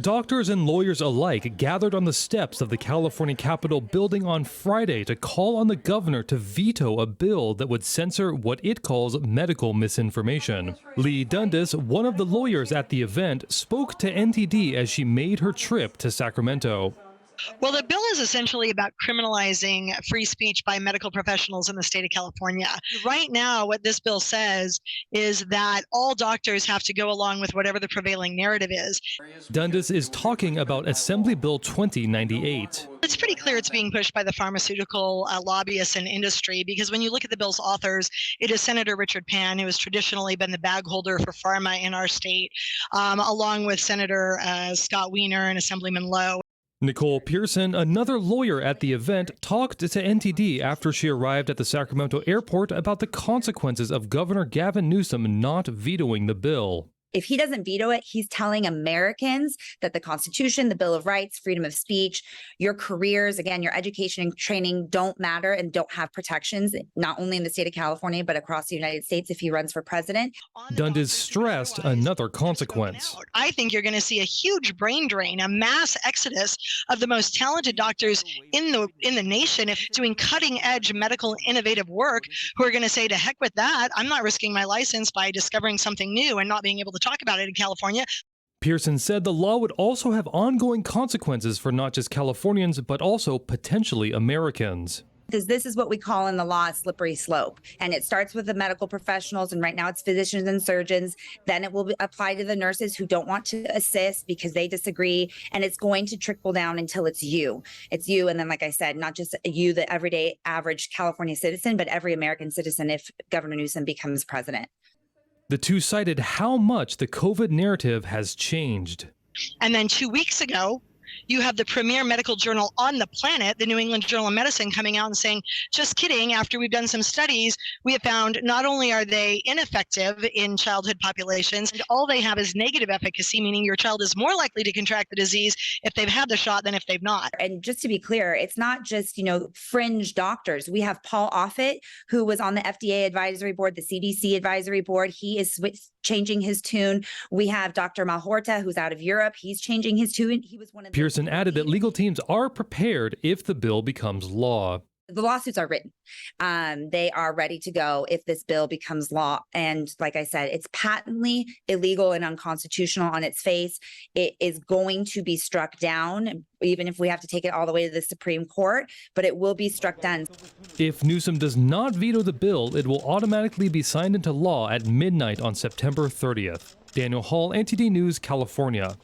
Doctors and lawyers alike gathered on the steps of the California Capitol building on Friday to call on the governor to veto a bill that would censor what it calls medical misinformation. Lee Dundas, one of the lawyers at the event, spoke to NTD as she made her trip to Sacramento. Well, the bill is essentially about criminalizing free speech by medical professionals in the state of California. Right now, what this bill says is that all doctors have to go along with whatever the prevailing narrative is. Dundas is talking about Assembly Bill 2098. It's pretty clear it's being pushed by the pharmaceutical lobbyists and industry, because when you look at the bill's authors, it is Senator Richard Pan, who has traditionally been the bag holder for pharma in our state, along with Senator Scott Wiener and Assemblyman Lowe. Nicole Pearson, another lawyer at the event, talked to NTD after she arrived at the Sacramento airport about the consequences of Governor Gavin Newsom not vetoing the bill. If he doesn't veto it, he's telling Americans that the Constitution, the Bill of Rights, freedom of speech, your careers, again, your education and training don't matter and don't have protections, not only in the state of California, but across the United States if he runs for president. Dundas stressed another consequence. I think you're going to see a huge brain drain, a mass exodus of the most talented doctors in the nation doing cutting-edge medical innovative work who are going to say, to heck with that. I'm not risking my license by discovering something new and not being able to talk about it in California. Pearson said the law would also have ongoing consequences for not just Californians, but also potentially Americans. Because this is what we call in the law a slippery slope. And it starts with the medical professionals, and right now it's physicians and surgeons. Then it will apply to the nurses who don't want to assist because they disagree. And it's going to trickle down until it's you. It's you. And then, like I said, not just you, the everyday average California citizen, but every American citizen if Governor Newsom becomes president. The two cited how much the COVID narrative has changed. And then 2 weeks ago, you have the premier medical journal on the planet, the New England Journal of Medicine, coming out and saying, just kidding, after we've done some studies, we have found not only are they ineffective in childhood populations, all they have is negative efficacy, meaning your child is more likely to contract the disease if they've had the shot than if they've not. And just to be clear, it's not just, fringe doctors. We have Paul Offit, who was on the FDA advisory board, the CDC advisory board. He is changing his tune. We have Dr. Malhorta, who's out of Europe. He's changing his tune. He was one of the Pearson added that legal teams are prepared if the bill becomes law. The lawsuits are written. They are ready to go if this bill becomes law. And like I said, it's patently illegal and unconstitutional on its face. It is going to be struck down, even if we have to take it all the way to the Supreme Court, but it will be struck down. If Newsom does not veto the bill, it will automatically be signed into law at midnight on September 30th. Daniel Hall, NTD News, California.